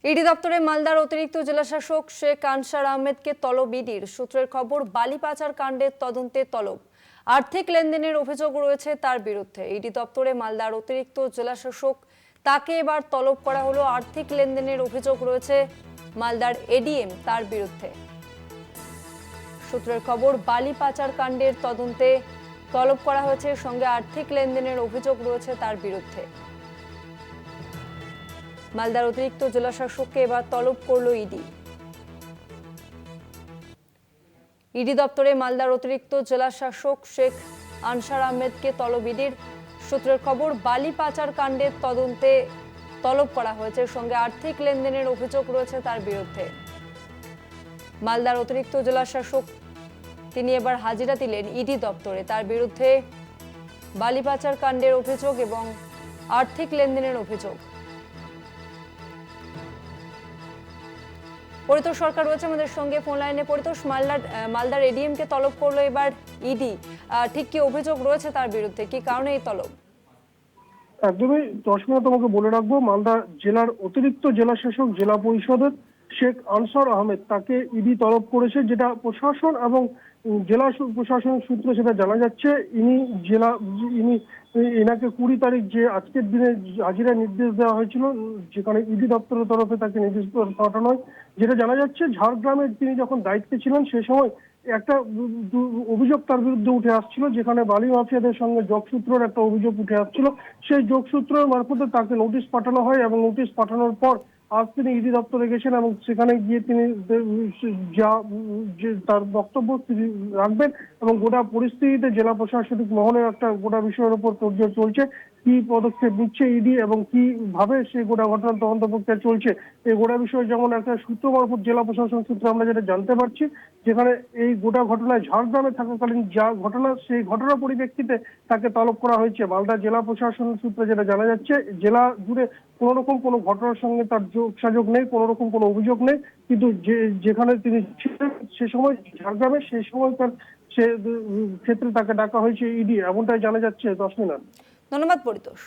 ED দপ্তরে মালদার অতিরিক্ত জেলাশাসক শেখ আনসার আহমেদকে তলব ইডির। সূত্রের খবর, বালি পাচার কাণ্ডের তদন্তে তলব। আর্থিক লেনদেনের অভিযোগ রয়েছে তার বিরুদ্ধে। ইডি দপ্তরে মালদার অতিরিক্ত জেলাশাসক, তাকে এবার তলব করা হলো। আর্থিক লেনদেনের অভিযোগ রয়েছে মালদার এডিএম তার বিরুদ্ধে। সূত্রের খবর, বালি পাচার কাণ্ডের তদন্তে তলব করা হয়েছে, সঙ্গে আর্থিক লেনদেনের অভিযোগ রয়েছে তার বিরুদ্ধে। মালদার অতিরিক্ত জেলাশাসককে এবার তলব করলো ইডি। ইডি দপ্তরে মালদার অতিরিক্ত জেলাশাসক শেখ আনসার আহমেদকে তলব ইডির। সূত্রের খবর, বালি পাচার কাণ্ডের তদন্তে তলব করা হয়েছে, সঙ্গে আর্থিক লেনদেনের অভিযোগ রয়েছে তার বিরুদ্ধে। মালদার অতিরিক্ত জেলাশাসক তিনি এবার হাজিরা দিলেন ইডি দপ্তরে। তার বিরুদ্ধে বালি পাচার কাণ্ডের অভিযোগ এবং আর্থিক লেনদেনের অভিযোগ। পরিতোষ সরকার রয়েছে আমাদের সঙ্গে ফোন লাইনে। পরিতোষ, মালদার এডিএম কে তলব করলো এবার ইডি, ঠিক কি অভিযোগ রয়েছে তার বিরুদ্ধে, কি কারণে এই তলব? একদমই দর্শনা, তোমাকে বলে রাখবো, মালদা জেলার অতিরিক্ত জেলাশাসক জেলা পরিষদের শেখ আনসার আহমেদ, তাকে ইডি তলব করেছে। যেটা প্রশাসন এবং জেলা প্রশাসনের সূত্রে সেটা জানা যাচ্ছে। ইনি এনাকে 20 তারিখ, যে আজকের দিনে হাজিরা নির্দেশ দেওয়া হয়েছিল, যেখানে ইডি দপ্তরের তরফে তাকে নির্দেশ পাঠানো হয়। যেটা জানা যাচ্ছে, ঝাড়গ্রামে তিনি যখন দায়িত্বে ছিলেন সে সময় একটা অভিযোগ তার বিরুদ্ধে উঠে আসছিল, যেখানে বালি মাফিয়াদের সঙ্গে যোগসূত্রের একটা অভিযোগ উঠে আসছিল। সেই যোগসূত্রের মারফতে তাকে নোটিশ পাঠানো হয় এবং নোটিশ পাঠানোর পর আজ তিনি ইডি দপ্তরে গেছেন এবং সেখানে গিয়ে তিনি তার বক্তব্য তিনি রাখবেন এবং গোটা পরিস্থিতিতে জেলা প্রশাসনিক মহলের একটা গোটা বিষয়ের উপর তোড়জোড় চলছে। কি পদক্ষেপ নিচ্ছে ইডি এবং কিভাবে সেই গোটা ঘটনার তদন্ত প্রক্রিয়া চলছে, এই গোটা বিষয় যেমন একটা সূত্র মারফত জেলা প্রশাসন সূত্রে আমরা যেটা জানতে পারছি, যেখানে এই গোটা ঘটনায় ঝাড়গ্রামে থাকাকালীন যা ঘটনা, সেই ঘটনার পরিপ্রেক্ষিতে তাকে তলব করা হয়েছে। মালদা জেলা প্রশাসন সূত্রে যেটা জানা যাচ্ছে, জেলা জুড়ে কোনো রকম কোনো ঘটনার সঙ্গে তার যোগসাযোগ নেই, কোনো রকম কোনো অভিযোগ নেই, কিন্তু যেখানে তিনি ছিলেন সে সময় ঝাড়গ্রামে, সেই সময় তার সে ক্ষেত্রে তাকে ডাকা হয়েছে ইডি, এমনটাই জানা যাচ্ছে। 10 মিনিট। ধন্যবাদ পরিতোষ।